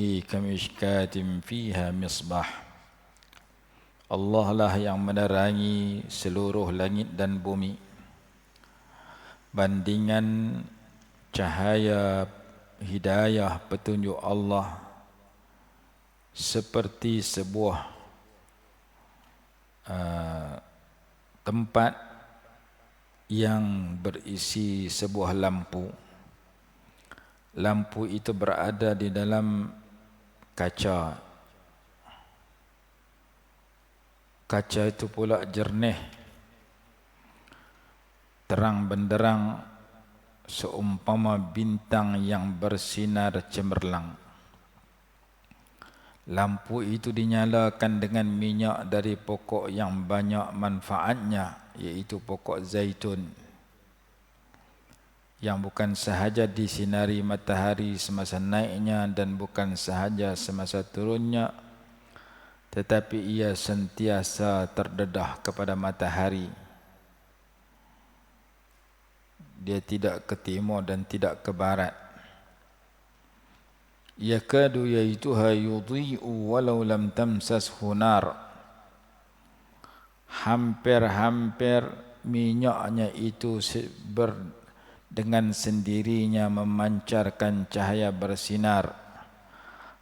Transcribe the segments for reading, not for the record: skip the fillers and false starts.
nurihi kamishkatin fiha misbah. Allah lah yang menerangi seluruh langit dan bumi. Bandingan cahaya hidayah petunjuk Allah seperti sebuah tempat yang berisi sebuah lampu. Lampu itu berada di dalam kaca. Kaca itu pula jernih, terang benderang, seumpama bintang yang bersinar cemerlang. Lampu itu dinyalakan dengan minyak dari pokok yang banyak manfaatnya, iaitu pokok zaitun, yang bukan sahaja disinari matahari semasa naiknya dan bukan sahaja semasa turunnya, tetapi ia sentiasa terdedah kepada matahari. Dia tidak ke timur dan tidak ke barat. Yakadu yaituha yudhi'u walau lam tamsashu nar. Hampir-hampir minyaknya itu dengan sendirinya memancarkan cahaya bersinar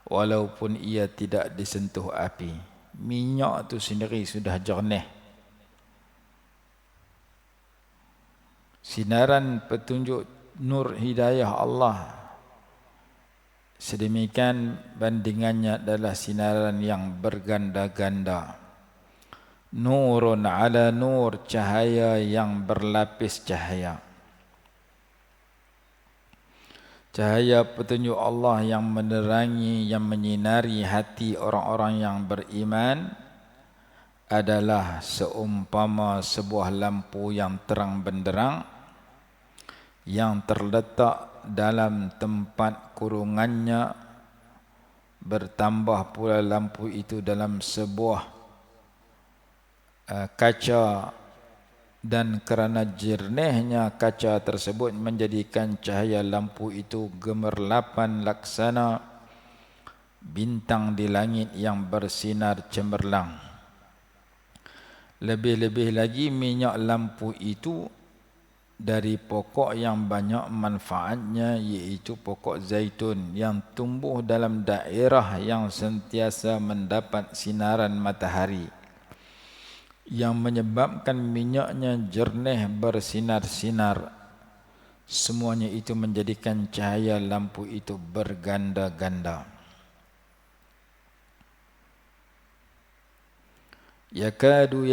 walaupun ia tidak disentuh api. Minyak itu sendiri sudah jernih. Sinaran petunjuk nur hidayah Allah, sedemikian bandingannya adalah sinaran yang berganda-ganda. Nurun ala nur, cahaya yang berlapis cahaya. Cahaya petunjuk Allah yang menerangi, yang menyinari hati orang-orang yang beriman adalah seumpama sebuah lampu yang terang benderang yang terletak dalam tempat kurungannya. Bertambah pula lampu itu dalam sebuah kaca, dan kerana jernihnya kaca tersebut menjadikan cahaya lampu itu gemerlapan laksana bintang di langit yang bersinar cemerlang. Lebih-lebih lagi minyak lampu itu dari pokok yang banyak manfaatnya, iaitu pokok zaitun yang tumbuh dalam daerah yang sentiasa mendapat sinaran matahari, yang menyebabkan minyaknya jernih bersinar-sinar. Semuanya itu menjadikan cahaya lampu itu berganda-ganda. Yakadu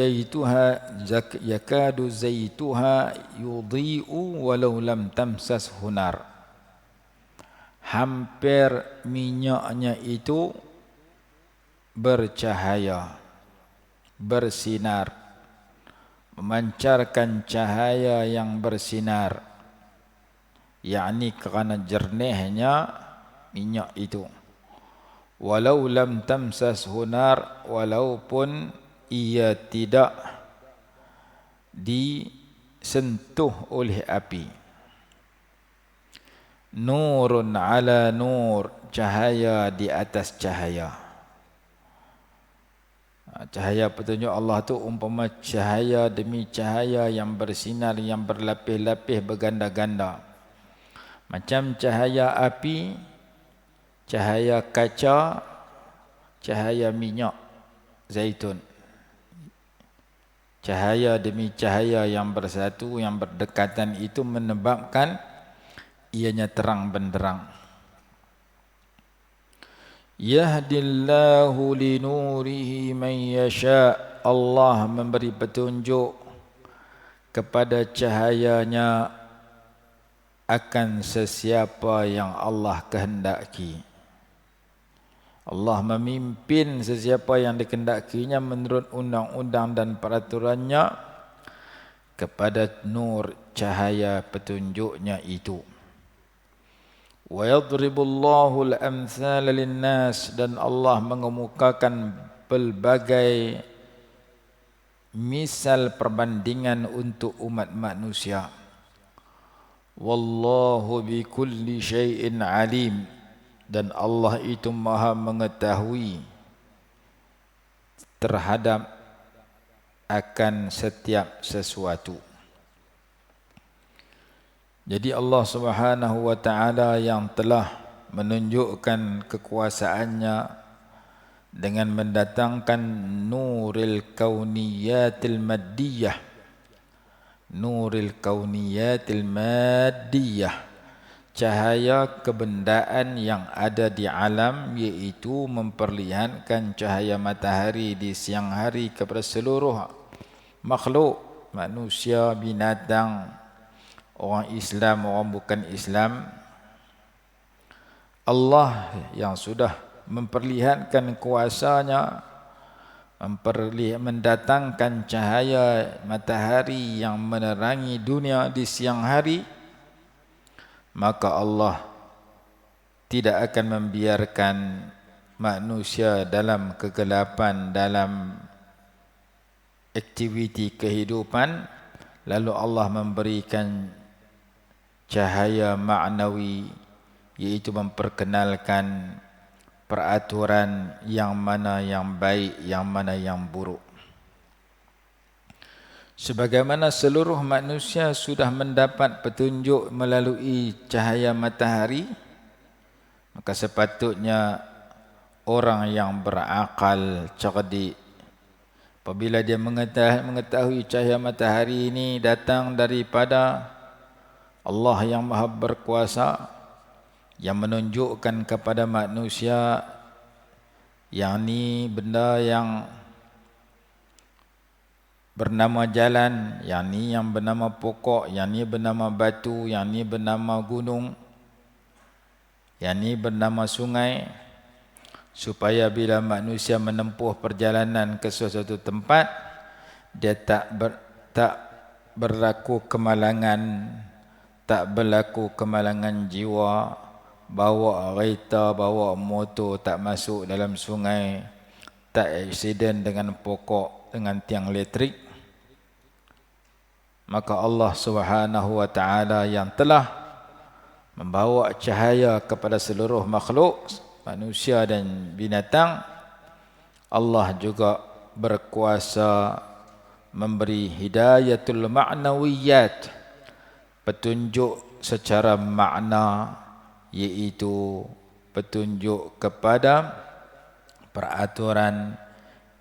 zaituha yudhi'u walau lam tamsashu nar. Hampir minyaknya itu bercahaya, bersinar, memancarkan cahaya yang bersinar, yakni kerana jernihnya minyak itu. Walau lam tamsashu nar, walaupun ia tidak disentuh oleh api. Nurun ala nur, cahaya di atas cahaya. Cahaya petunjuk Allah tu umpama cahaya demi cahaya yang bersinar, yang berlapis-lapis, berganda-ganda. Macam cahaya api, cahaya kaca, cahaya minyak zaitun. Cahaya demi cahaya yang bersatu, yang berdekatan itu menyebabkan ianya terang benderang. Yahdillahu linurihi man yasha. Allah memberi petunjuk kepada cahayanya akan sesiapa yang Allah kehendaki. Allah memimpin sesiapa yang dikehendakinya menurut undang-undang dan peraturannya kepada nur cahaya petunjuknya itu. Wa yadribullahu al-amthala lin-nas, dan Allah mengemukakan pelbagai misal perbandingan untuk umat manusia. Wallahu bikulli syai'in alim. dan Allah itu maha mengetahui terhadap akan setiap sesuatu. Jadi Allah Subhanahu wa taala yang telah menunjukkan kekuasaannya dengan mendatangkan nuril kauniyatil maddiyah, nuril kauniyatil maddiyah, cahaya kebendaan yang ada di alam, yaitu memperlihatkan cahaya matahari di siang hari kepada seluruh makhluk, manusia, binatang, orang Islam, orang bukan Islam. Allah yang sudah memperlihatkan kuasanya, mendatangkan cahaya matahari yang menerangi dunia di siang hari, maka Allah tidak akan membiarkan manusia dalam kegelapan, dalam aktiviti kehidupan, lalu Allah memberikan cahaya maknawi, yaitu memperkenalkan peraturan yang mana yang baik, yang mana yang buruk. Sebagaimana seluruh manusia sudah mendapat petunjuk melalui cahaya matahari, maka sepatutnya orang yang berakal, cerdik, apabila dia mengetahui cahaya matahari ini datang daripada Allah yang maha berkuasa, yang menunjukkan kepada manusia yang ni benda yang bernama jalan, yang ni yang bernama pokok, yang ni bernama batu, yang ni bernama gunung, yang ni bernama sungai, supaya bila manusia menempuh perjalanan ke suatu tempat, dia tak berlaku kemalangan, tak berlaku kemalangan jiwa, bawa kereta, bawa motor tak masuk dalam sungai, tak aksiden dengan pokok, dengan tiang elektrik. Maka Allah Subhanahu wa taala yang telah membawa cahaya kepada seluruh makhluk, manusia dan binatang, Allah juga berkuasa memberi hidayatul ma'nawiyat, petunjuk secara makna, yaitu petunjuk kepada peraturan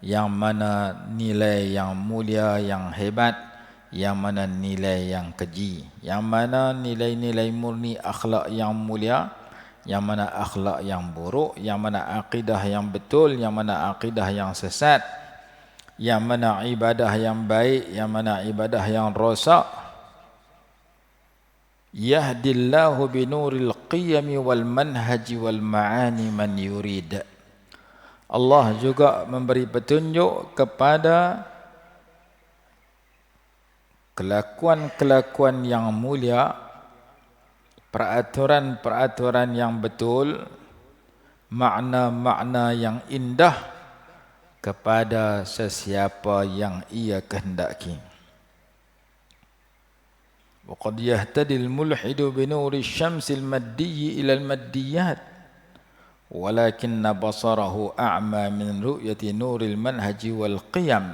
yang mana nilai yang mulia, yang hebat, yang mana nilai yang keji, yang mana nilai-nilai murni akhlak yang mulia, yang mana akhlak yang buruk, yang mana akidah yang betul, yang mana akidah yang sesat, yang mana ibadah yang baik, yang mana ibadah yang rosak. Yahdillahu binuril qiyami wal manhaji wal ma'ani man yurid. Allah juga memberi petunjuk kepada kelakuan-kelakuan yang mulia, peraturan-peraturan yang betul, makna-makna yang indah kepada sesiapa yang ia kehendaki. وقد يهتدي الملحد بنور الشمس المادي إلى الماديات ولكن بصره أعمى من رؤية نور المنهج والقيم.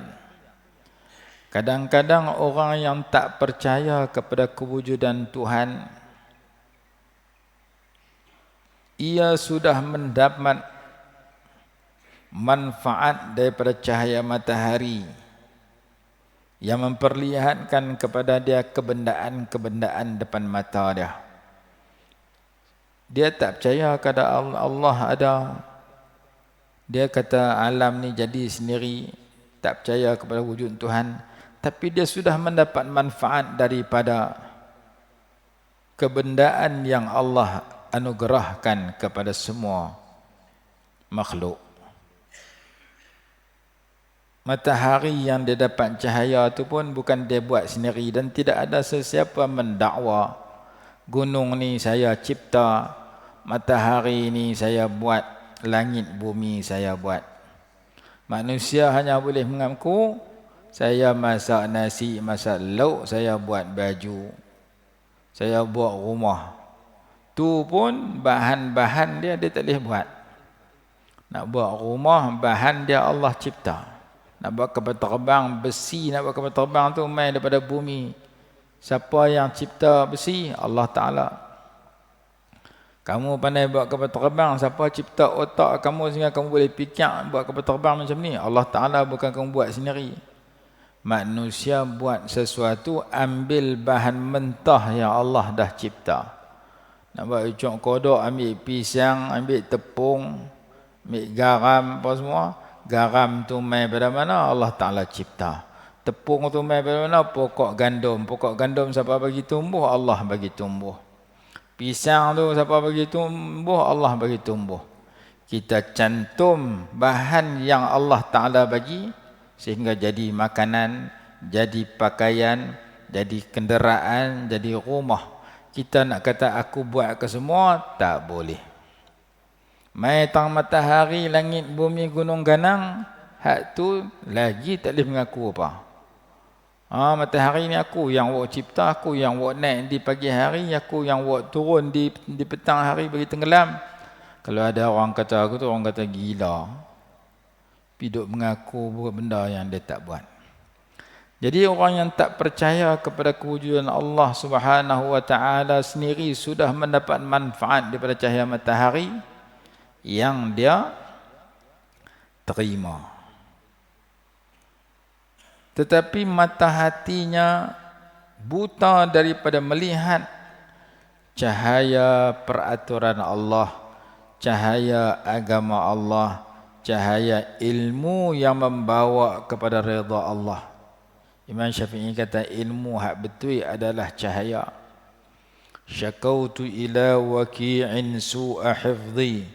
Kadang-kadang orang yang tak percaya kepada kewujudan Tuhan, ia sudah mendapat manfaat daripada cahaya matahari yang memperlihatkan kepada dia kebendaan-kebendaan depan mata dia. Dia tak percaya kepada Allah ada. Dia kata alam ni jadi sendiri, tak percaya kepada wujud Tuhan. Tapi dia sudah mendapat manfaat daripada kebendaan yang Allah anugerahkan kepada semua makhluk. Matahari yang dia dapat cahaya itu pun bukan dia buat sendiri, dan tidak ada sesiapa mendakwa gunung ni saya cipta, matahari ni saya buat, langit bumi saya buat. Manusia hanya boleh mengaku saya masak nasi, masak lauk, saya buat baju, saya buat rumah. Tu pun bahan-bahan dia tak boleh buat. Nak buat rumah, bahan dia Allah cipta. Nak buat kapal terbang, besi nak buat kapal terbang tu main daripada bumi. Siapa yang cipta besi? Allah Ta'ala. Kamu pandai buat kapal terbang, siapa cipta otak kamu sehingga kamu boleh fikir buat kapal terbang macam ni? Allah Ta'ala, bukan kamu buat sendiri. Manusia buat sesuatu, ambil bahan mentah yang Allah dah cipta. Nak buat ucuk kodok, ambil pisang, ambil tepung, ambil garam, apa semua. Garam tu mai pada mana? Allah Ta'ala cipta. Tepung tu mai pada mana? Pokok gandum. Pokok gandum siapa bagi tumbuh? Allah bagi tumbuh. Pisang tu siapa bagi tumbuh? Allah bagi tumbuh. Kita cantum bahan yang Allah Ta'ala bagi, sehingga jadi makanan, jadi pakaian, jadi kenderaan, jadi rumah. Kita nak kata aku buat ke semua, tak boleh. Mai tang matahari, langit, bumi, gunung, ganang, hak tu lagi tak boleh mengaku apa. Matahari ni aku yang buat cipta, aku yang buat naik di pagi hari, aku yang buat turun di petang hari bagi tenggelam. Kalau ada orang kata aku tu, orang kata gila. Hidup mengaku buat benda yang dia tak buat. Jadi orang yang tak percaya kepada kewujudan Allah Subhanahu wa taala sendiri sudah mendapat manfaat daripada cahaya matahari yang dia terima. Tetapi mata hatinya buta daripada melihat cahaya peraturan Allah, cahaya agama Allah, cahaya ilmu yang membawa kepada redha Allah. Imam Syafi'i kata ilmu hak betul adalah cahaya. Syakautu ila waki'in su'a hifdhi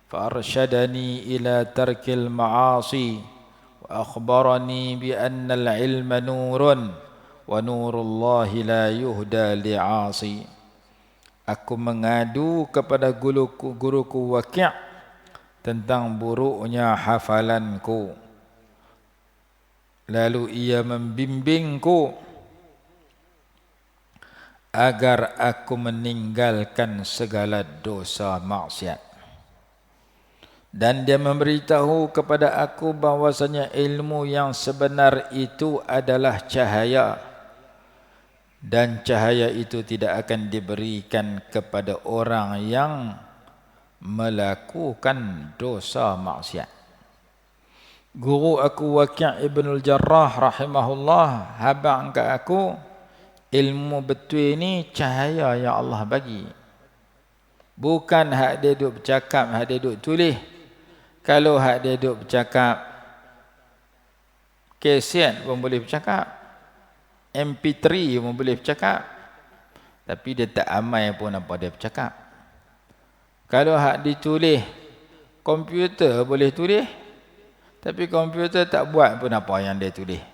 fa arsyadani ila tarkil ma'asi. أخبرني بأن العلم نور ونور الله لا يهدى لعاصي. Aku mengadu kepada guruku Waki' tentang buruknya hafalanku. Lalu ia membimbingku agar aku meninggalkan segala dosa maksiat. Dan dia memberitahu kepada aku bahwasanya ilmu yang sebenar itu adalah cahaya. Dan cahaya itu tidak akan diberikan kepada orang yang melakukan dosa maksiat. Guru aku Waki' Ibnul Jarrah rahimahullah habang ke aku, ilmu betul ini cahaya yang Allah bagi. Bukan hak dia duk bercakap, hak dia duk tulis. Kalau hak dia duk bercakap, kaset pun boleh bercakap, MP3 pun boleh bercakap, tapi dia tak amal pun apa dia bercakap. Kalau hak ditulis, komputer boleh tulis, tapi komputer tak buat pun apa yang dia tulis.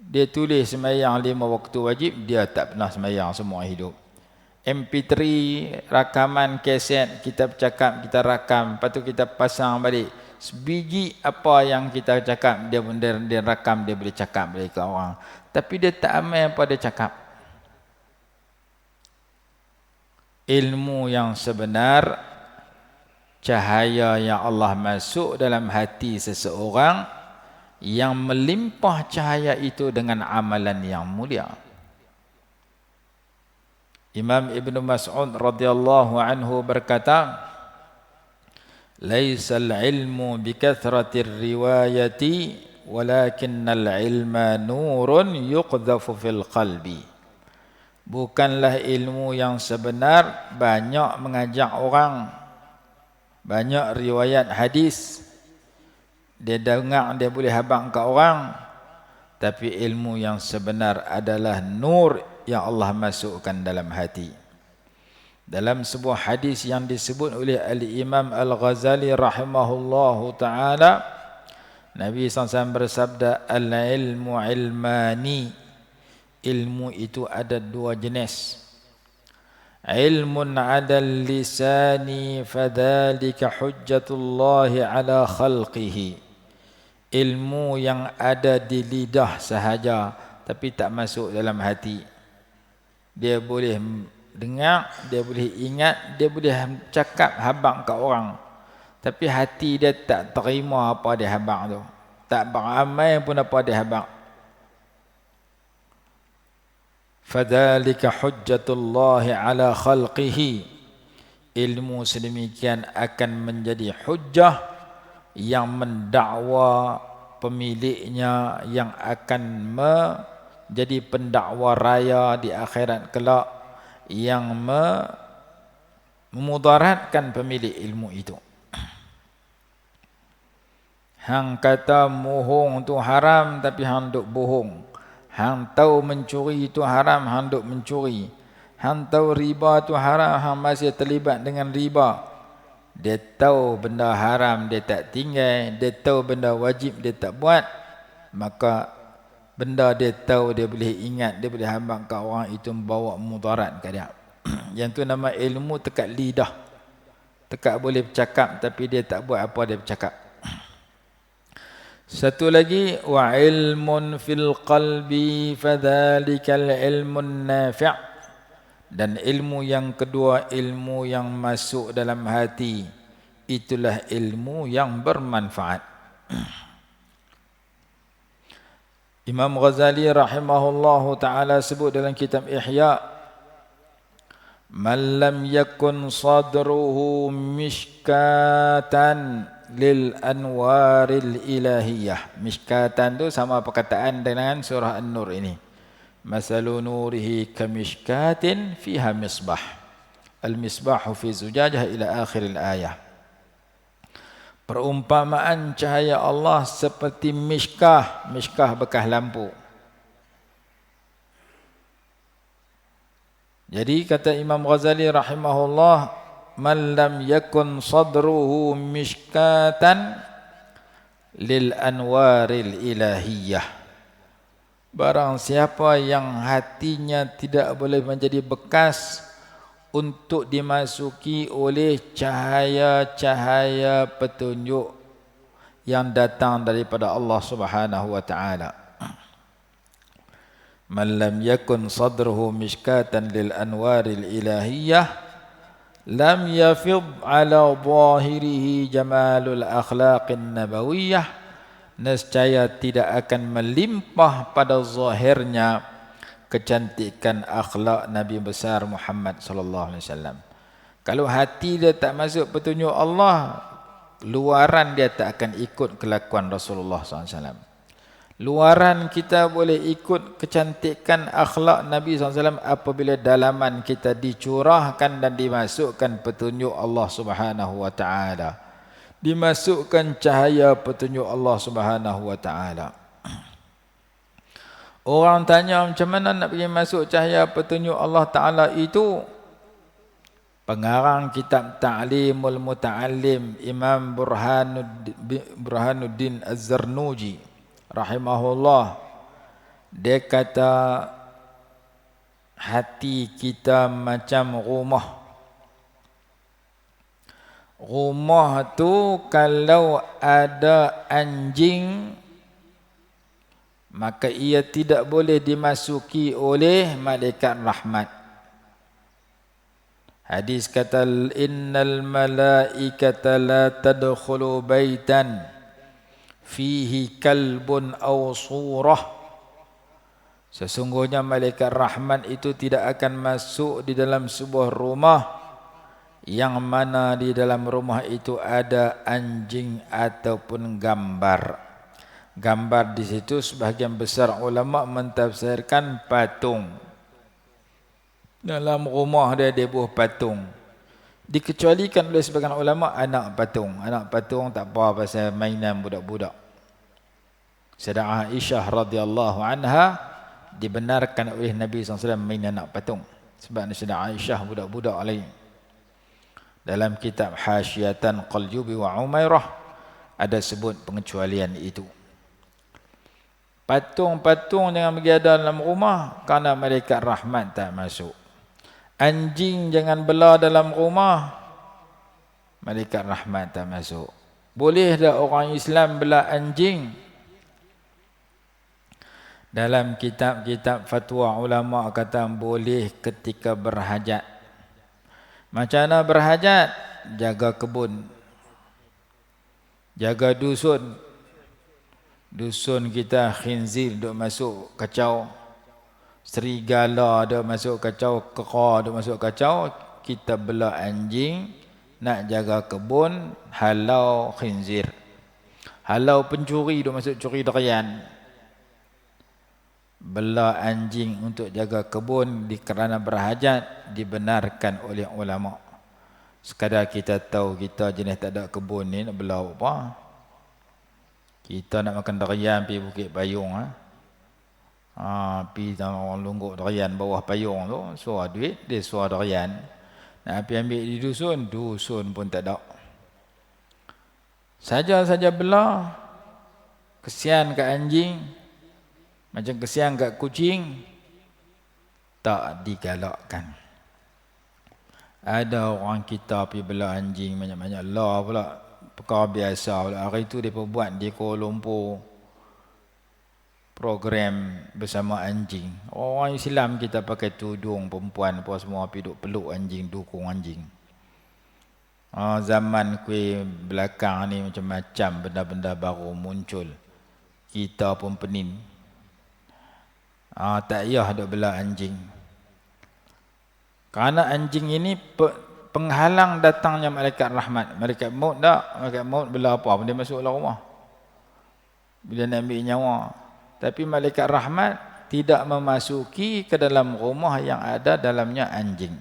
Dia tulis sembahyang 5 waktu wajib, dia tak pernah sembahyang semua hidup. MP3, rakaman kaset, kita bercakap, kita rakam, lepas tu kita pasang balik. Sebiji apa yang kita cakap, dia rakam, dia boleh cakap balik ke orang. Tapi dia tak amal apa dia cakap. Ilmu yang sebenar, cahaya yang Allah masuk dalam hati seseorang, yang melimpah cahaya itu dengan amalan yang mulia. Imam Ibn Mas'ud radhiyallahu anhu berkata, "Laisal ilmu bikathratir riwayati, walakinnal ilma nurun yuqdhafu fil qalbi." Bukanlah ilmu yang sebenar banyak mengajak orang, banyak riwayat hadis, dia dengar, dia boleh habang ke orang. Tapi ilmu yang sebenar adalah nur yang Allah masukkan dalam hati. Dalam sebuah hadis yang disebut oleh Al-Imam Al-Ghazali rahimahullahu ta'ala, Nabi SAW bersabda, "Al-ilmu ilmani." Ilmu itu ada 2 jenis. Ilmun 'alal lisani fadhalika hujjatullahi ala khalqihi. Ilmu yang ada di lidah sahaja tapi tak masuk dalam hati. Dia boleh dengar, dia boleh ingat, dia boleh cakap habaq kat orang. Tapi hati dia tak terima apa dia habaq tu. Tak beramal pun apa dia habaq. Fadzalika hujjatullah ala khalqihi. Ilmu sedemikian akan menjadi hujjah yang mendakwa pemiliknya, yang akan menjadi pendakwa raya di akhirat kelak, yang memudaratkan pemilik ilmu itu. Hang kata mohong tu haram tapi hang duk bohong. Hang tahu mencuri itu haram, hang duk mencuri. Hang tahu riba tu haram, hang masih terlibat dengan riba. Dia tahu benda haram, dia tak tinggal. Dia tahu benda wajib, dia tak buat. Maka benda dia tahu, dia boleh ingat, dia boleh habaq kat orang, itu membawa mudarat kat dia. Yang tu nama ilmu tekat lidah. Tekat boleh bercakap tapi dia tak buat apa dia bercakap. Satu lagi, wa ilmun fil qalbi fadzalikal ilmun nafi'. Dan ilmu yang kedua, ilmu yang masuk dalam hati, itulah ilmu yang bermanfaat. Imam Ghazali rahimahullahu ta'ala sebut dalam kitab Ihya, man lam yakun sadruhu mishkatan lil anwaril ilahiyah. Mishkatan tu sama perkataan dengan surah An-Nur ini. Masalu nurihi kamishkatin fiha misbah. Al-misbahu fi zujajah ila akhir al-ayah. Perumpamaan cahaya Allah seperti mishkah. Mishkah bekas lampu. Jadi kata Imam Ghazali rahimahullah, man lam yakun sadruhu mishkatan lil anwaril ilahiyah. Barang siapa yang hatinya tidak boleh menjadi bekas untuk dimasuki oleh cahaya-cahaya petunjuk yang datang daripada Allah Subhanahu wa taala. Man lam yakun sadruhu mishkatan lil anwaril ilahiyah lam yafid ala zahirihi jamalul akhlaqin nabawiyyah. Nescaya tidak akan melimpah pada zahirnya kecantikan akhlak Nabi besar Muhammad sallallahu alaihi wasallam. Kalau hati dia tak masuk petunjuk Allah, luaran dia tak akan ikut kelakuan Rasulullah sallallahu alaihi wasallam. Luaran kita boleh ikut kecantikan akhlak Nabi SAW apabila dalaman kita dicurahkan dan dimasukkan petunjuk Allah Subhanahu wa taala. Dimasukkan cahaya petunjuk Allah Subhanahu wa taala. Orang tanya macam mana nak pergi masuk cahaya petunjuk Allah taala itu? Pengarang kitab Ta'limul Muta'allim Imam Burhanuddin Az-Zarnuji rahimahullah, dia kata hati kita macam rumah. Rumah tu kalau ada anjing, maka ia tidak boleh dimasuki oleh malaikat rahmat. Hadis kata, innal malaikata la tadkhulu baitan fihi kalbun aw surah. Sesungguhnya malaikat rahmat itu tidak akan masuk di dalam sebuah rumah yang mana di dalam rumah itu ada anjing ataupun gambar. Gambar di situ sebahagian besar ulama mentafsirkan patung. Dalam rumah dia buat patung. Dikecualikan oleh sebahagian ulama anak patung. Anak patung tak apa pasal mainan budak-budak. Sayyidah Aisyah radhiyallahu anha dibenarkan oleh Nabi SAW main anak patung. Sebab Sayyidah Aisyah budak-budak lain. Dalam kitab Hasyiatan Qaljubi wa Umairah ada sebut pengecualian itu. Patung-patung jangan pergi ada dalam rumah kerana malaikat rahmat tak masuk. Anjing jangan bela dalam rumah, malaikat rahmat tak masuk. Boleh tak orang Islam bela anjing? Dalam kitab-kitab fatwa ulama kata boleh ketika berhajat. Macam mana berhajat? Jaga kebun, jaga dusun. Dusun kita khinzir duk masuk kacau, serigala duk masuk kacau, kera duk masuk kacau, kita bela anjing nak jaga kebun, halau khinzir. Halau pencuri duk masuk curi durian, bela anjing untuk jaga kebun kerana berhajat dibenarkan oleh ulama. Sekadar kita tahu kita jenis tak ada kebun ni nak bela apa? Kita nak makan durian pergi Bukit Payung pergi orang lungguk durian bawah payung tu, suar duit dia suar durian. Nak pergi ambil di dusun, dusun pun tak ada. Saja-saja bela, kesian kat anjing, macam kesian kat kucing, tak digalakkan. Ada orang kita pergi bela anjing banyak-banyak lah pula, perkara biasa pula. Hari tu dia buat di Kuala Lumpur program bersama anjing. Orang Islam kita pakai tudung, perempuan apa semua pergi duk peluk anjing, dukung anjing. Zaman kuih belakang ni macam-macam benda-benda baru muncul. Kita pun penin. Tak payah duk bela anjing. Kerana anjing ini penghalang datangnya malaikat rahmat. Malaikat maut tak? Malaikat maut bela apa? Dia masuk dalam rumah. Bila nak ambil nyawa. Tapi malaikat rahmat tidak memasuki ke dalam rumah yang ada dalamnya anjing.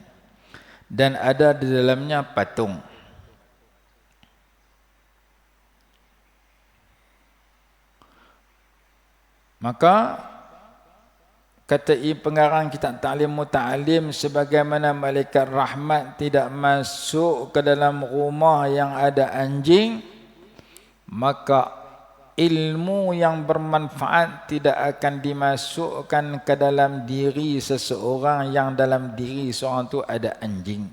Dan ada di dalamnya patung. Maka kata pengarang kitab Ta'lim Muta'alim, sebagaimana malaikat rahmat tidak masuk ke dalam rumah yang ada anjing, maka ilmu yang bermanfaat tidak akan dimasukkan ke dalam diri seseorang yang dalam diri seorang tu ada anjing.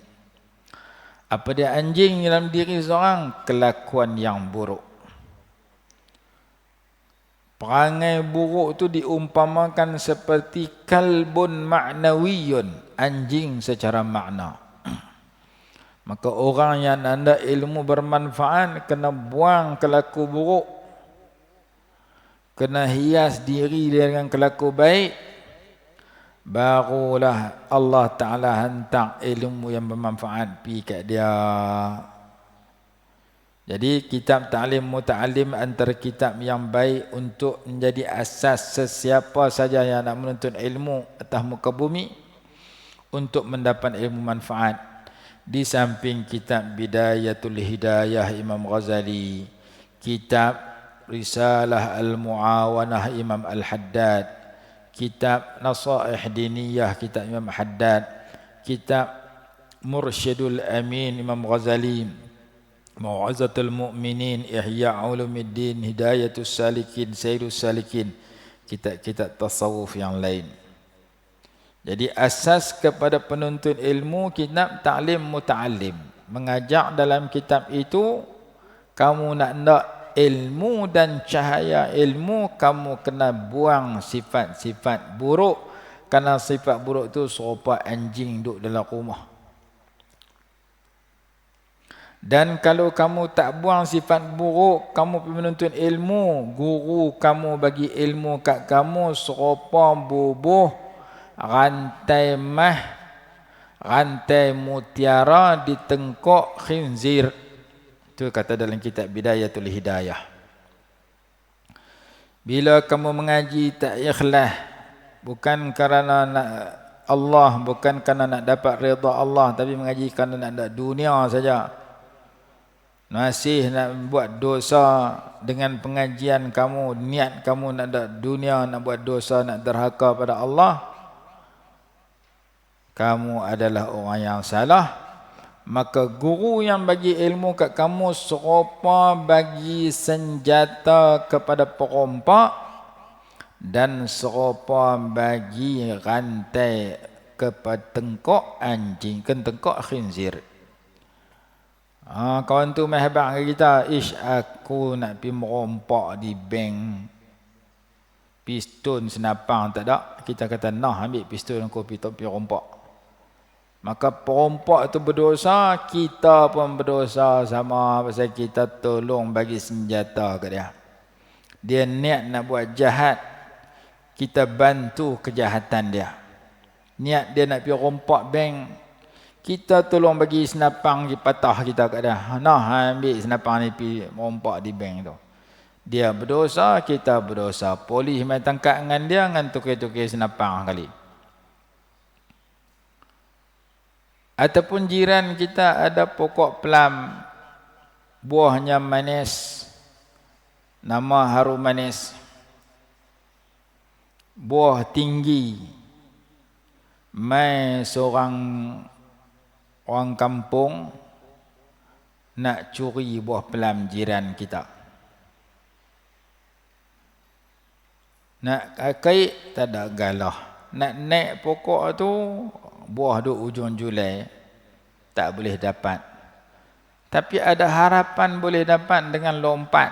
Apa dia anjing dalam diri seorang? Kelakuan yang buruk. Perangai buruk tu diumpamakan seperti kalbun ma'nawiyun, anjing secara makna. Maka orang yang ada ilmu bermanfaat kena buang kelaku buruk, kena hias diri dengan kelaku baik, barulah Allah Ta'ala hantar ilmu yang bermanfaat pergi kat dia. Jadi kitab Ta'lim Muta'alim antara kitab yang baik untuk menjadi asas sesiapa saja yang nak menuntut ilmu atas muka bumi untuk mendapat ilmu manfaat. Di samping kitab Bidayatul Hidayah Imam Ghazali, kitab Risalah Al-Mu'awanah Imam Al-Haddad, kitab Nasaih Diniyah kitab Imam Haddad, kitab Mursyidul Amin Imam Ghazali, Mau'izatul Mu'minin, Ihya Ulumuddin, Hidayatus Salikin, Sairus Salikin, kitab-kitab tasawuf yang lain. Jadi asas kepada penuntut ilmu kitab Ta'lim Muta'alim. Mengajak dalam kitab itu, kamu nak ilmu dan cahaya ilmu, kamu kena buang sifat-sifat buruk. Kerana sifat buruk itu serupa anjing duduk dalam rumah. Dan kalau kamu tak buang sifat buruk, kamu pergi menuntut ilmu, guru kamu bagi ilmu kat kamu serupa bubuh rantai rantai mutiara di tengkok khinzir. Itu kata dalam kitab Bidayatul Hidayah. Bila kamu mengaji tak ikhlas, bukan kerana nak Allah, bukan kerana nak dapat redha Allah, tapi mengaji kerana nak ada dunia saja, masih nak buat dosa dengan pengajian kamu, niat kamu nak ada dunia, nak buat dosa, nak derhaka pada Allah, kamu adalah orang yang salah. Maka guru yang bagi ilmu kat kamu serupa bagi senjata kepada perompak dan serupa bagi rantai kepada tengkok anjing, ke tengkok khinzir. Kawan tu main hebat dengan kita, aku nak pergi merompak di bank Pistol senapang tak ada, kita kata nah ambil pistol kau pergi rompak. Maka perompak itu berdosa, kita pun berdosa sama pasal kita tolong bagi senjata ke dia. Dia niat nak buat jahat, kita bantu kejahatan dia. Niat dia nak pergi rompak bank, kita tolong bagi senapang patah kita kat dia. Nah ambil senapang ni pergi rompak di bank tu. Dia berdosa, kita berdosa. Polis mai tangkap dengan dia dengan tukar-tukar senapang kali. Ataupun jiran kita ada pokok pelam, buahnya manis, nama harum manis, buah tinggi, mai seorang orang kampung nak curi buah pelam jiran kita. Nak kait tak ada galah. Nak naik pokok tu, buah duk ujung julai, tak boleh dapat. Tapi ada harapan boleh dapat dengan lompat.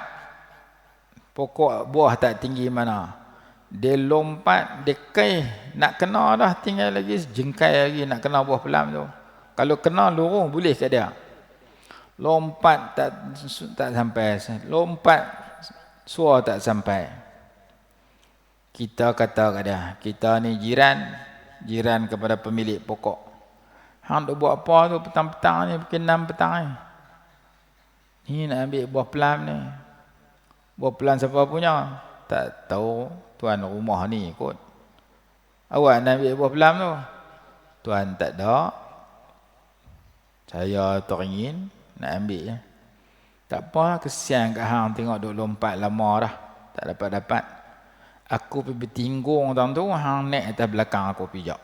Pokok buah tak tinggi mana. Dia lompat, dia kait, nak kena dah, tinggal lagi jengkai lagi nak kena buah pelam tu. Kalau kena lurus boleh kat dia. Lompat tak sampai. Lompat suar tak sampai. Kita kata kat dia, kita ni jiran kepada pemilik pokok. Hang duk buat apa tu petang-petang ni, pukul 6 petang ni. Ni nak ambil buah pelam ni. Buah pelam siapa punya? Tak tahu, tuan rumah ni kot. Awak nak ambil buah pelam tu? Tuan tak ada. Saya teringin nak ambil je. Tak apa, kesian kat hang tengok duk lompat lama dah. Tak dapat-dapat. Aku pergi bertinggung tuan tu, hang naik atas belakang aku pijak.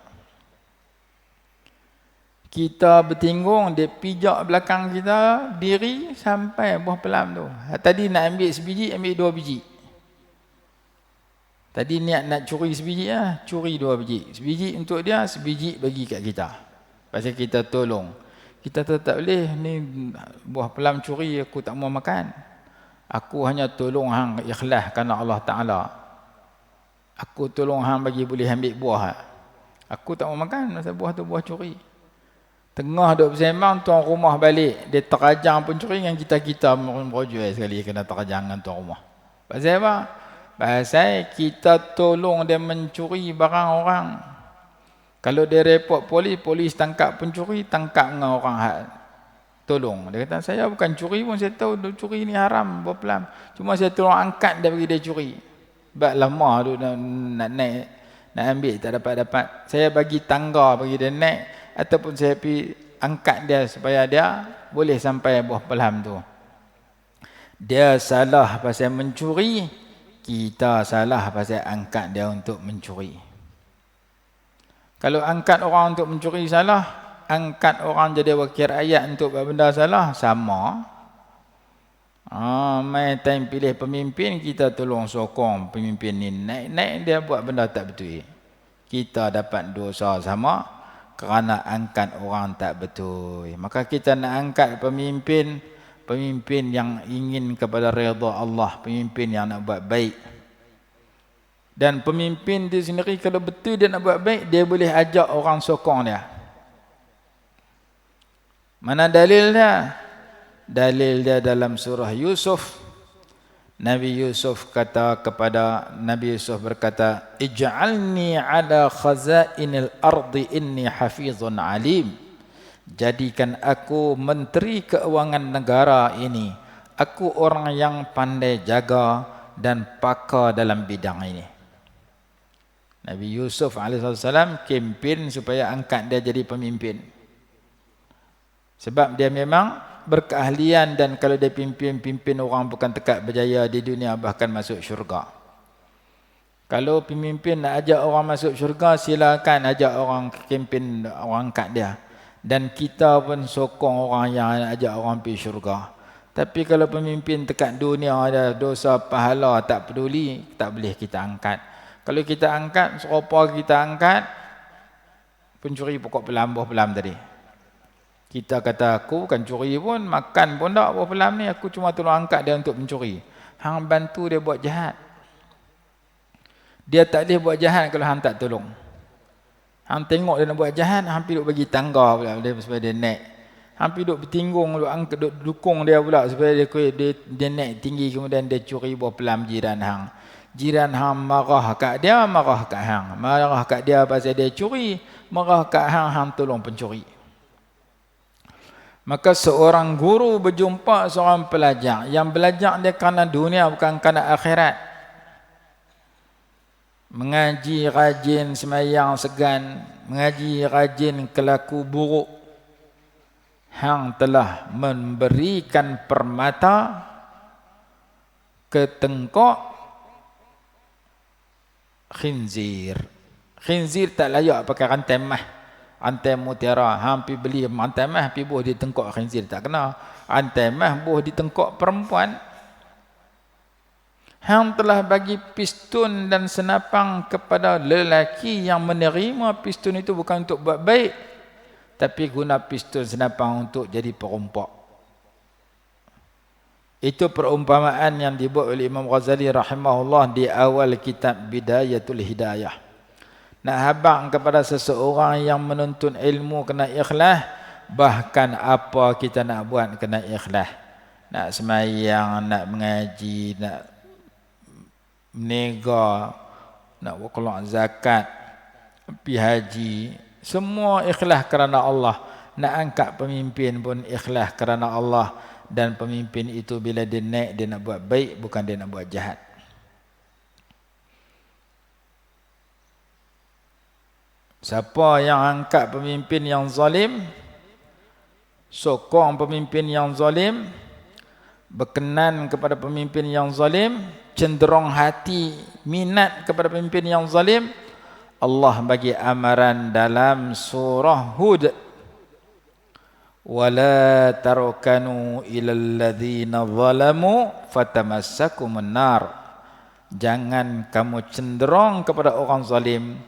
Kita bertinggung, dia pijak belakang kita, diri sampai buah pelam tu. Tadi nak ambil sebiji, ambil 2 biji. Tadi niat nak curi sebiji lah, curi 2 biji. Sebiji untuk dia, sebiji bagi kat kita. Pasal kita tolong. Kita tak boleh, ni buah pelam curi aku tak mau makan. Aku hanya tolong hang ikhlas kerana Allah Ta'ala. Aku tolong hang bagi boleh ambil buah. Aku tak mau makan pasal buah tu buah curi. Tengah duk bersembang, tuan rumah balik. Dia terajang pencuri dengan kita merojul sekali kena terajang dengan tuan rumah. Pasal apa? Pasal kita tolong dia mencuri barang orang. Kalau dia report polis tangkap pencuri, tangkap dengan orang hak tolong. Dia kata, saya bukan curi pun, saya tahu curi ni haram, buah pelam. Cuma saya tolong angkat dia bagi dia curi. Sebab lama tu nak naik, nak ambil tak dapat-dapat. Saya bagi tangga bagi dia naik, ataupun saya pergi angkat dia supaya dia boleh sampai buah pelam tu. Dia salah pasal mencuri, kita salah pasal angkat dia untuk mencuri. Kalau angkat orang untuk mencuri salah, angkat orang jadi wakil rakyat untuk buat benda salah, sama. Main time pilih pemimpin, kita tolong sokong pemimpin ni naik dia buat benda tak betul. Kita dapat dosa sama kerana angkat orang tak betul. Maka kita nak angkat pemimpin yang ingin kepada redha Allah, pemimpin yang nak buat baik. Dan pemimpin dia sendiri kalau betul dia nak buat baik, dia boleh ajak orang sokong dia. Mana dalil dia? Dalil dia dalam surah Yusuf. Nabi Yusuf berkata, ij'alni ala khazainil ardi inni hafizun alim. Jadikan aku menteri keuangan negara ini. Aku orang yang pandai jaga dan pakar dalam bidang ini. Nabi Yusuf AS kempen supaya angkat dia jadi pemimpin. Sebab dia memang berkeahlian, dan kalau dia pimpin orang bukan tekat berjaya di dunia, bahkan masuk syurga. Kalau pemimpin nak ajak orang masuk syurga, silakan ajak orang kempen, orang angkat dia. Dan kita pun sokong orang yang nak ajak orang pergi syurga. Tapi kalau pemimpin tekat dunia ada dosa pahala tak peduli, tak boleh kita angkat. Kalau kita angkat, serupa kita angkat pencuri pokok pelam, buah pelam tadi. Kita kata, aku bukan curi pun, makan pun tak buah pelam ni, aku cuma tolong angkat dia untuk mencuri. Hang bantu dia buat jahat. Dia tak boleh buat jahat kalau hang tak tolong. Hang tengok dia nak buat jahat, hang pergi duk bagi tangga pula dia supaya dia naik. Hang pergi duk bertinggung, duk angkat, duk dukung dia pula supaya dia naik tinggi, kemudian dia curi buah pelam jiran hang. Jiran hang marah kat dia, marah kat hang. Marah kat dia pasal dia curi, marah kat hang, hang tolong pencuri. Maka seorang guru berjumpa seorang pelajar yang belajar dia kerana dunia bukan kerana akhirat. Mengaji rajin semayang segan, mengaji rajin kelaku buruk. Hang telah memberikan permata ke tengkok khinzir. Khinzir tak layak pakai rantai mah. Rantai mutiara, hang pergi beli rantai mah, pergi buh di tengkok khinzir, tak kena. Rantai mah buh di tengkok perempuan. Hang telah bagi pistun dan senapang kepada lelaki yang menerima pistun itu bukan untuk buat baik, tapi guna pistun senapang untuk jadi perompak. Itu perumpamaan yang dibuat oleh Imam Ghazali rahimahullah di awal kitab Bidayatul Hidayah. Nak habang kepada seseorang yang menuntut ilmu kena ikhlas, bahkan apa kita nak buat kena ikhlas. Nak semayang, nak mengaji, nak menega, nak keluar zakat, pergi haji, semua ikhlas kerana Allah. Nak angkat pemimpin pun ikhlas kerana Allah. Dan pemimpin itu bila dia naik, dia nak buat baik, bukan dia nak buat jahat. Siapa yang angkat pemimpin yang zalim, sokong pemimpin yang zalim, berkenan kepada pemimpin yang zalim, cenderung hati minat kepada pemimpin yang zalim, Allah bagi amaran dalam surah Hud, wala tarkanu ilal ladzina zalamu fatamassakumun nar. Jangan kamu cenderung kepada orang zalim.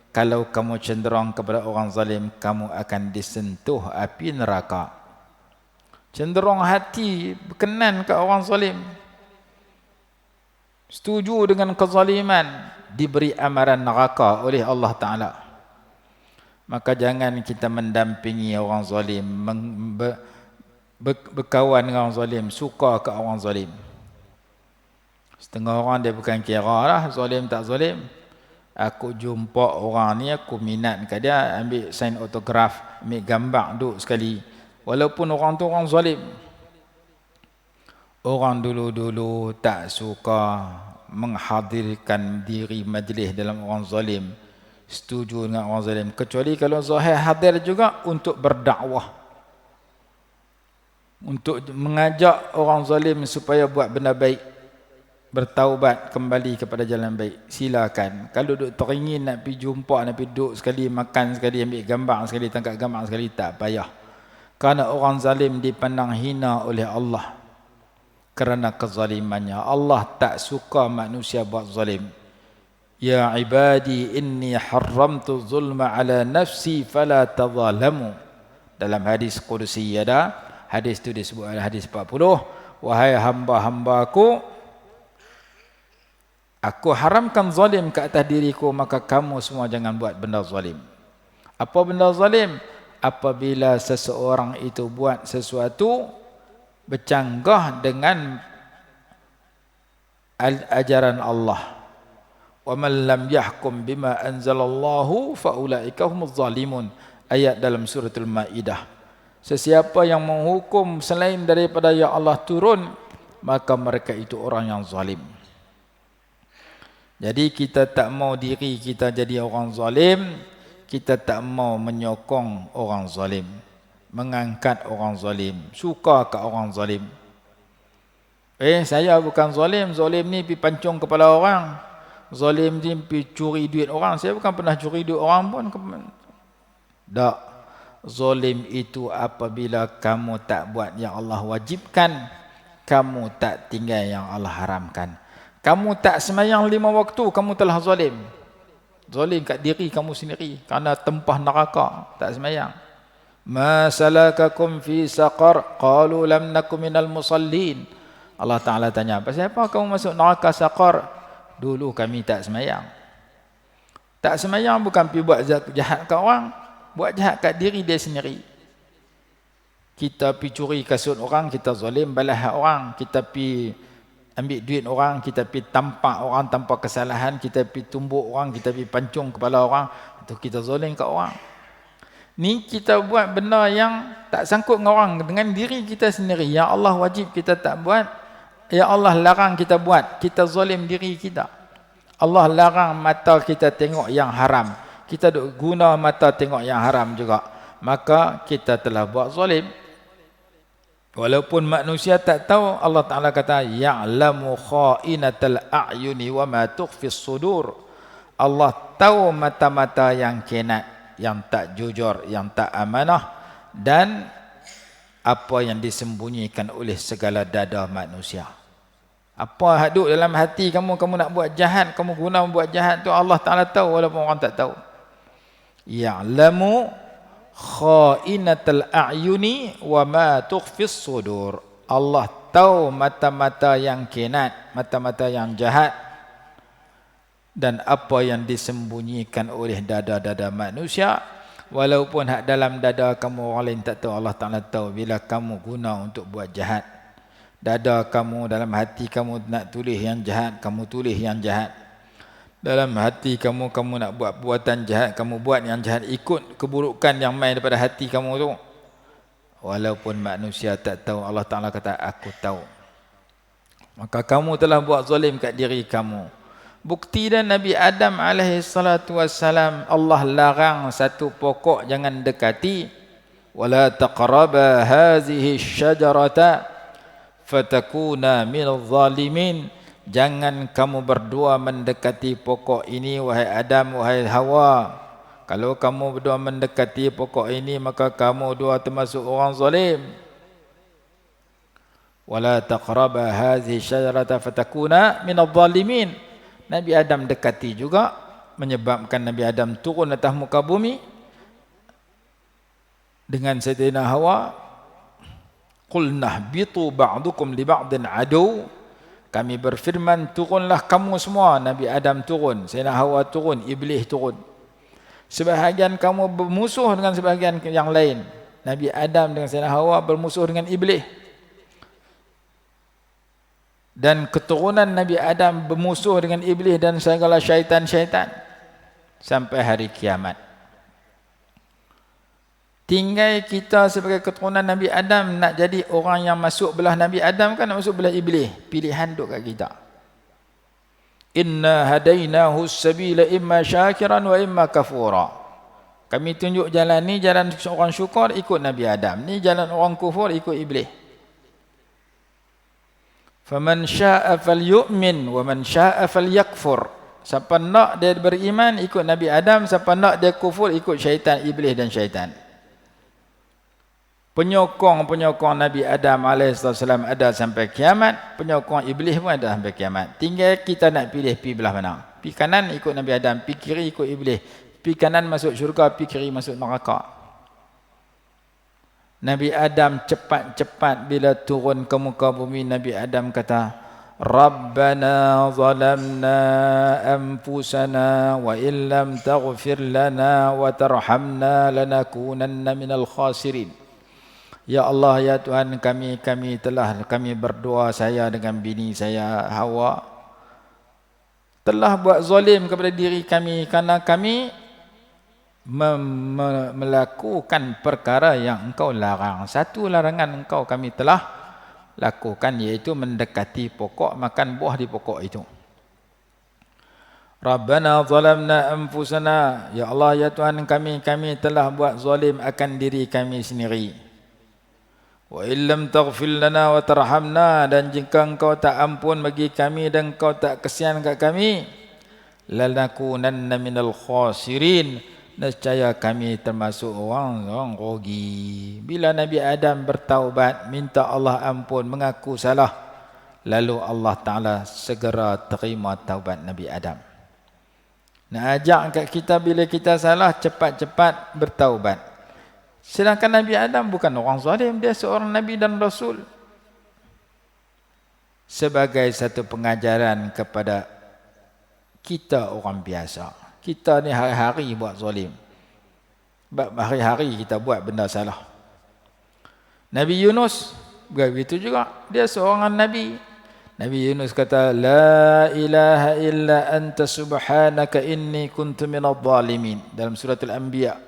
Kalau kamu cenderung kepada orang zalim, kamu akan disentuh api neraka. Cenderung hati berkenan ke orang zalim, setuju dengan kezaliman, diberi amaran neraka oleh Allah Ta'ala. Maka jangan kita mendampingi orang zalim, berkawan dengan orang zalim, suka ke orang zalim. Setengah orang dia bukan kira lah zalim tak zalim. Aku jumpa orang ni, aku minat kat dia, ambil sign autograf, ambil gambar duduk sekali. Walaupun orang tu orang zalim. Orang dulu-dulu tak suka menghadirkan diri majlis dalam orang zalim, setuju dengan orang zalim, kecuali kalau zahir hadir juga untuk berdakwah, untuk mengajak orang zalim supaya buat benda baik, bertaubat kembali kepada jalan baik. Silakan. Kalau duduk teringin nak pergi jumpa, nak pergi duduk sekali, makan sekali, ambil gambar sekali, tangkap gambar sekali, tak payah. Kerana orang zalim dipandang hina oleh Allah kerana kezalimannya. Allah tak suka manusia buat zalim. Ya ibadi inni haramtu zulma ala nafsi fala tazalamu. Dalam hadis Qudsi ada, hadis itu disebut hadis 40, wahai hamba-hambaku, aku haramkan zalim ke atas diriku, maka kamu semua jangan buat benda zalim. Apa benda zalim? Apabila seseorang itu buat sesuatu bercanggah dengan ajaran Allah. Wa man lam yahkum bima anzalallahu faulaika humuz zalimun. Ayat dalam suratul Maidah. Sesiapa yang menghukum selain daripada yang Allah turun, maka mereka itu orang yang zalim. Jadi kita tak mau diri kita jadi orang zalim, kita tak mau menyokong orang zalim, mengangkat orang zalim, suka ke orang zalim. Saya bukan zalim, zalim ni pergi pancung kepala orang, zalim ni pergi curi duit orang. Saya bukan pernah curi duit orang pun. Tak. Zalim itu apabila kamu tak buat yang Allah wajibkan, kamu tak tinggal yang Allah haramkan. Kamu tak semayang 5 waktu, kamu telah zalim. Zalim kat diri kamu sendiri kerana tempah neraka, tak semayang. Ma salakakum fi saqar? Qalu lam nakum minal musallin. Allah Ta'ala tanya, pasal apa kamu masuk neraka saqar? Dulu kami tak semayang. Tak semayang bukan pergi buat jahat kat orang, buat jahat kat diri dia sendiri. Kita pergi curi kasut orang, kita zalim balas hak orang. Kita pergi ambil duit orang, kita pergi tampak orang tanpa kesalahan, kita pergi tumbuk orang, kita pergi pancung kepala orang, itu kita zalim kat orang. Ni kita buat benda yang tak sangkut dengan orang, dengan diri kita sendiri. Yang Allah wajib kita tak buat, yang Allah larang kita buat, kita zalim diri kita. Allah larang mata kita tengok yang haram, kita duk guna mata tengok yang haram juga, maka kita telah buat zalim. Walaupun manusia tak tahu, Allah Ta'ala kata ya'lamu kha'inatal a'yuni wa ma tukhfis sudur. Allah tahu mata-mata yang kenat, yang tak jujur, yang tak amanah, dan apa yang disembunyikan oleh segala dada manusia. Apa yang duduk dalam hati kamu, kamu nak buat jahat, kamu guna buat jahat tu, Allah Ta'ala tahu walaupun orang tak tahu. Ya'lamu kha'inatal a'yuni wa ma tukhfis sudur. Allah tahu mata-mata yang kenat, mata-mata yang jahat, dan apa yang disembunyikan oleh dada-dada manusia. Walaupun hak dalam dada kamu orang lain tak tahu, Allah Ta'ala tahu bila kamu guna untuk buat jahat. Dada kamu, dalam hati kamu nak tulis yang jahat, kamu tulis yang jahat. Dalam hati kamu, kamu nak buat perbuatan jahat, kamu buat yang jahat, ikut keburukan yang main daripada hati kamu tu. Walaupun manusia tak tahu, Allah Ta'ala kata aku tahu. Maka kamu telah buat zalim kat diri kamu. Bukti dan Nabi Adam AS, Allah larang satu pokok jangan dekati. Wala taqraba hazihi syajarata fatakuna minadh zalimin. Jangan kamu berdua mendekati pokok ini, wahai Adam, wahai Hawa. Kalau kamu berdua mendekati pokok ini, maka kamu dua termasuk orang zalim. Wala taqraba hazihi syajarata fatakuna minadh zalimin. Nabi Adam dekati juga, menyebabkan Nabi Adam turun atas muka bumi dengan Sayyidina Hawa. Qulna bitu ba'dukum li ba'din adu. Kami berfirman, turunlah kamu semua. Nabi Adam turun, Sayyidina Hawa turun, Iblis turun. Sebahagian kamu bermusuh dengan sebahagian yang lain. Nabi Adam dengan Sayyidina Hawa bermusuh dengan Iblis. Dan keturunan Nabi Adam bermusuh dengan Iblis dan segala syaitan-syaitan sampai hari kiamat. Tinggal kita sebagai keturunan Nabi Adam nak jadi orang yang masuk belah Nabi Adam kan nak masuk belah Iblis. Pilihan duk kat kita. Inna hadainahu as-sabila imma syakiran wa imma kafura. Kami tunjuk jalan ni, jalan orang syukur ikut Nabi Adam. Ni jalan orang kufur ikut Iblis. Faman syaa'a falyu'min wa man syaa'a falyakfur. Siapa nak dia beriman ikut Nabi Adam, siapa nak dia kufur ikut syaitan, Iblis dan syaitan. Penyokong-penyokong Nabi Adam AS ada sampai kiamat. Penyokong Iblis pun ada sampai kiamat. Tinggal kita nak pilih pergi belah mana. Pergi kanan ikut Nabi Adam, pergi kiri ikut Iblis. Pergi kanan masuk syurga, pergi kiri masuk neraka. Nabi Adam cepat-cepat bila turun ke muka bumi, Nabi Adam kata, Rabbana zalamna anfusana wa illam taghfir lana wa tarhamna lanakunanna minal khasirin. Ya Allah, ya Tuhan kami berdua, saya dengan bini saya Hawa, telah buat zalim kepada diri kami kerana kami melakukan perkara yang engkau larang. Satu larangan engkau kami telah lakukan, iaitu mendekati pokok, makan buah di pokok itu. Rabbana zalamna anfusana, ya Allah, ya Tuhan kami telah buat zalim akan diri kami sendiri. Wa illam taghfir lana wa tarhamna, dan jika engkau tak ampun bagi kami dan engkau tak kesian kat kami, lanakunanna minal khasirin, nescaya kami termasuk orang rugi. Bila Nabi Adam bertaubat, minta Allah ampun, mengaku salah, lalu Allah Ta'ala segera terima taubat Nabi Adam. Nak ajak kat kita bila kita salah, cepat-cepat bertaubat. Sedangkan Nabi Adam bukan orang zalim, dia seorang Nabi dan Rasul. Sebagai satu pengajaran kepada kita orang biasa. Kita ni hari-hari buat zalim. Hari-hari kita buat benda salah. Nabi Yunus begitu juga. Dia seorang Nabi. Nabi Yunus kata, La ilaha illa anta subhanaka inni kuntu minadh dhalimin. Dalam surat Al-Anbiya.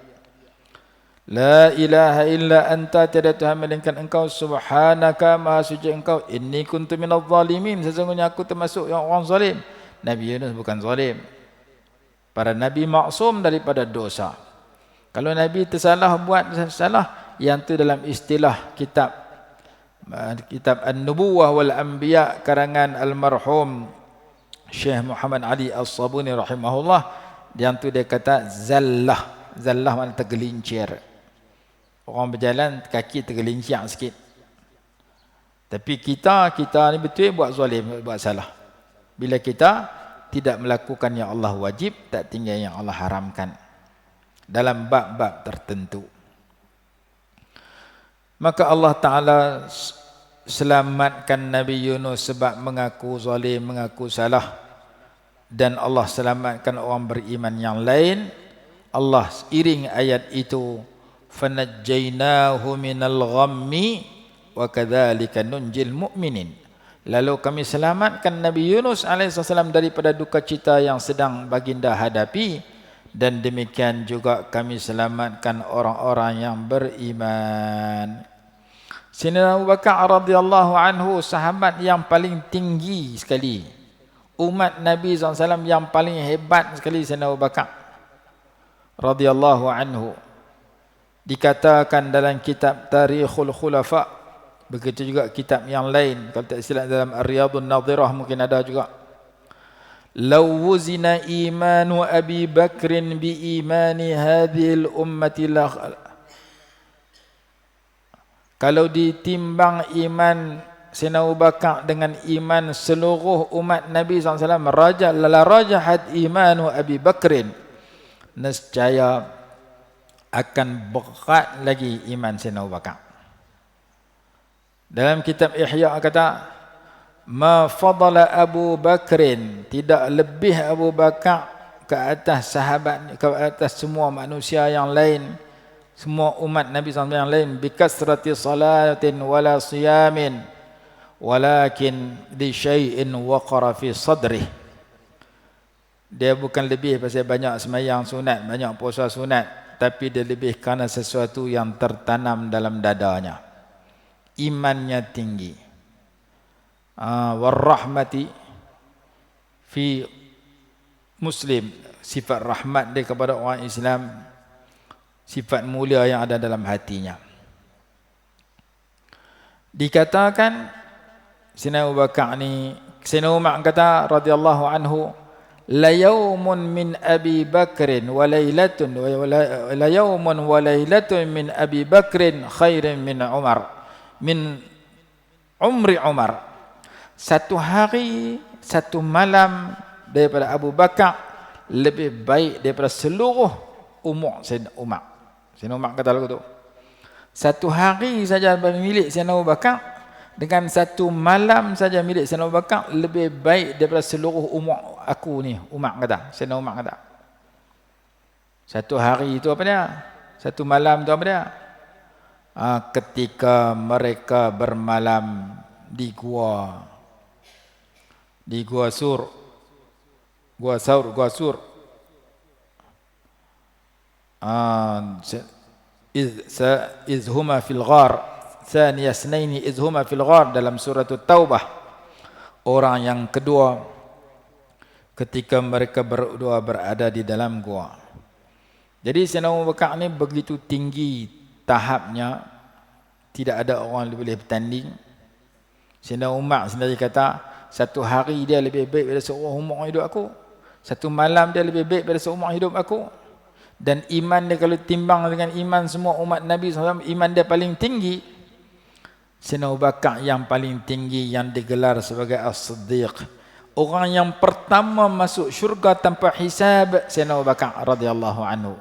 La ilaha illa anta, tiada Tuhan melainkan engkau, subhanaka, maha suci engkau, inni kuntu minadh dhalimin, sesungguhnya aku termasuk yang orang zalim. Nabi Yunus bukan zalim. Para Nabi maksum daripada dosa. Kalau Nabi tersalah buat salah, yang tu dalam istilah kitab An-Nubuwah wal Anbiya karangan almarhum Syekh Muhammad Ali As-Sabuni rahimahullah, yang tu dia kata zallah. Zallah makna tergelincir. Orang berjalan kaki tergelincir sikit. Tapi kita ni betul buat zalim, buat salah. Bila kita tidak melakukan yang Allah wajib, tak tinggal yang Allah haramkan dalam bab-bab tertentu, maka Allah Ta'ala selamatkan Nabi Yunus sebab mengaku zalim, mengaku salah. Dan Allah selamatkan orang beriman yang lain. Allah iring ayat itu, fanajjaynahu minal ghammi wa kadzalika nunjil mu'minin. Lalu kami selamatkan Nabi Yunus alaihissalam daripada duka cita yang sedang baginda hadapi, dan demikian juga kami selamatkan orang-orang yang beriman. Sayyidina Abu Bakar radhiyallahu anhu, sahabat yang paling tinggi sekali, umat Nabi SAW yang paling hebat sekali, Sayyidina Abu Bakar radhiyallahu anhu. Dikatakan dalam kitab Tarikhul Khulafa, begitu juga kitab yang lain, kalau tak silap dalam Ar-Riyadun Nadhirah mungkin ada juga. Law wuzina imanu Abi Bakrin bi imani hadhil ummati la, kalau ditimbang iman Sayyidina Abu Bakar dengan iman seluruh umat Nabi SAW, rajahat imanu Abi Bakrin, nescaya akan berat lagi iman Sayyidina Abu Bakar. Dalam kitab Ihya kata, ma fadala Abu Bakrin, tidak lebih Abu Bakar ke atas sahabat, ke atas semua manusia yang lain, semua umat Nabi SAW yang lain, bikasrati salatin wala siyamin walakin li syai'in waqara fi sadrih. Dia bukan lebih pasal banyak sembahyang sunat, banyak puasa sunat, tapi dia lebih kerana sesuatu yang tertanam dalam dadanya. Imannya tinggi. Warahmati fi Muslim, sifat rahmat dia kepada orang Islam, sifat mulia yang ada dalam hatinya. Dikatakan Sayyidina Abu Bakar ni, Sayyidina Umar kata radhiyallahu anhu, la yawmun min Abi Bakrin wa lailatun la yawmun wa lailatun min Abi Bakrin khairin min Umar, min umri Umar. Satu hari, satu malam daripada Abu Bakar lebih baik daripada seluruh umur Sayyidina Umar. Sayyidina Umar kata lagu tu, satu hari saja milik Sayyidina Abu Bakar dengan satu malam saja milik Sayyidina Abu Bakar lebih baik daripada seluruh umur aku ni. Umar kata, Sayyidina Umar kata. Satu hari itu apa dia? Satu malam itu apa dia? Ketika mereka bermalam di gua Sur, gua Sur. Izhuma fil ghar, thaniya snaini izhuma fil ghar, dalam surah Taubah. Orang yang kedua ketika mereka berdua berada di dalam gua. Jadi Sayyidina Abu Bakar ni begitu tinggi tahapnya, tidak ada orang yang boleh bertanding. Sayyidina Umar sendiri kata, satu hari dia lebih baik daripada seumur umur hidup aku. Satu malam dia lebih baik daripada seumur hidup aku. Dan iman dia kalau timbang dengan iman semua umat Nabi SAW, iman dia paling tinggi. Sayyidina Abu Bakar yang paling tinggi, yang digelar sebagai As-Siddiq. Orang yang pertama masuk syurga tanpa hisab, Sayyidina Abu Bakar radhiyallahu anhu.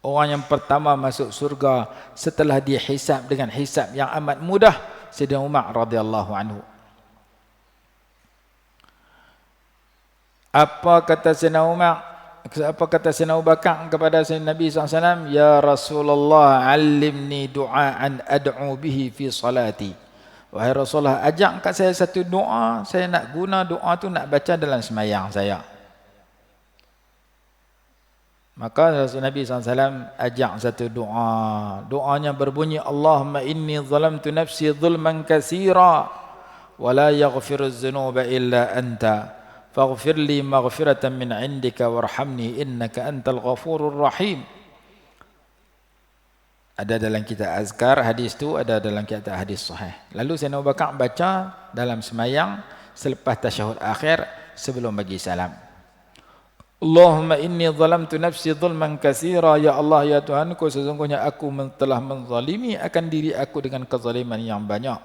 Orang yang pertama masuk syurga setelah dihisab dengan hisab yang amat mudah, Sayyidina Umar radhiyallahu anhu. Apa kata Sayyidina Umar? apa kata Sayyidina Abu Bakar kepada Sayyidina Nabi SAW? Ya Rasulullah, alimni du'aan ad'u bihi fi salati. Wahai Rasulullah, ajak kat saya satu doa, saya nak guna doa tu nak baca dalam sembahyang saya. Maka Nabi SAW ajak satu doa. Doanya berbunyi, Allahumma inni zalamtu nafsi zulman katsira wa la yaghfiru dzunuba illa anta. Faghfir li maghfiratan min indika warhamni innaka antal ghafurur rahim. Ada dalam kitab azkar hadis tu, ada dalam kitab hadis sahih. Lalu Sayyidina Abu Bakar baca dalam semayang selepas tasyahud akhir sebelum bagi salam. Allahumma inni zalamtu nafsi zulman katsira, ya Allah ya Tuhanku, sesungguhnya aku telah menzalimi akan diri aku dengan kezaliman yang banyak.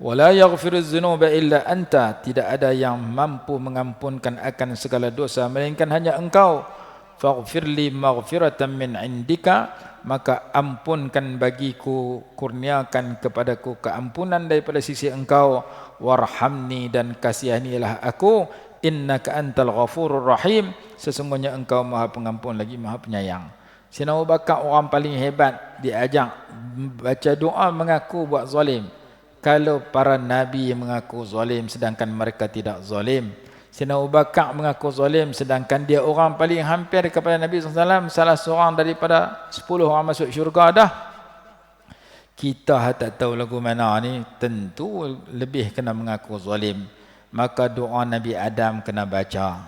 Wala yaghfiru dzunuba illa anta, tidak ada yang mampu mengampunkan akan segala dosa melainkan hanya engkau. Faghfirli maghfiratan min indika, maka ampunkan bagiku, kurniakan kepadaku keampunan daripada sisi engkau. Warhamni, dan kasihanilah aku. Innaka antal ghafurur rahim, sesungguhnya engkau maha pengampun lagi maha penyayang. Sayyidina Abu Bakar orang paling hebat, diajak baca doa mengaku buat zalim. Kalau para nabi mengaku zalim sedangkan mereka tidak zalim, Sayyidina Abu Bakar mengaku zalim sedangkan dia orang paling hampir kepada Nabi SAW, salah seorang daripada 10 orang masuk syurga dah. Kita tak tahu lagu mana ni, tentu lebih kena mengaku zalim. Maka doa Nabi Adam kena baca,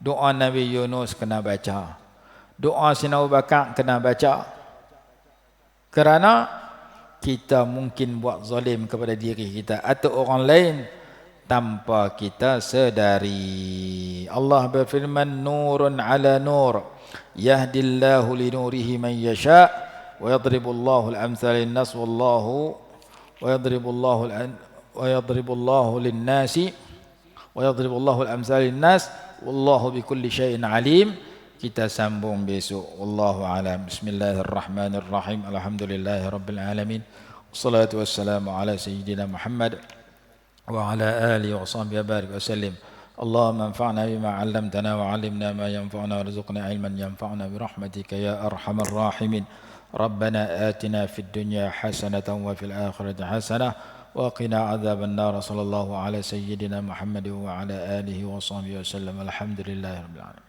doa Nabi Yunus kena baca, doa Sayyidina Abu Bakar kena baca. Kerana kita mungkin buat zalim kepada diri kita atau orang lain tanpa kita sedari. Allah berfirman, nurun ala nur, yahdillahu li nurihi man yasha wa yadribullahu al-amthal lin-nas wallahu wa yadribullahu lin-nasi wa yadribullahu al-amthal lin-nas wallahu bikulli syai'in alim. Kita sambung besok. Wallahu a'lam. Bismillahirrahmanirrahim. Alhamdulillahirabbil alamin. Wassalatu wassalamu ala sayyidina Muhammad wa ala alihi wa sahbihi barik wa sallim. Allahumma anfa'na bima 'allamtana wa 'allimna ma yanfa'una warzuqna 'ilman yanfa'una bi rahmatika ya arhamar rahimin. Rabbana atina fid dunya hasanatan wa fil akhirati hasanah wa qina 'adzaban nar. Sallallahu ala sayyidina Muhammad wa ala alihi wa sahbihi wa sallam. Alhamdulillahirabbil alamin.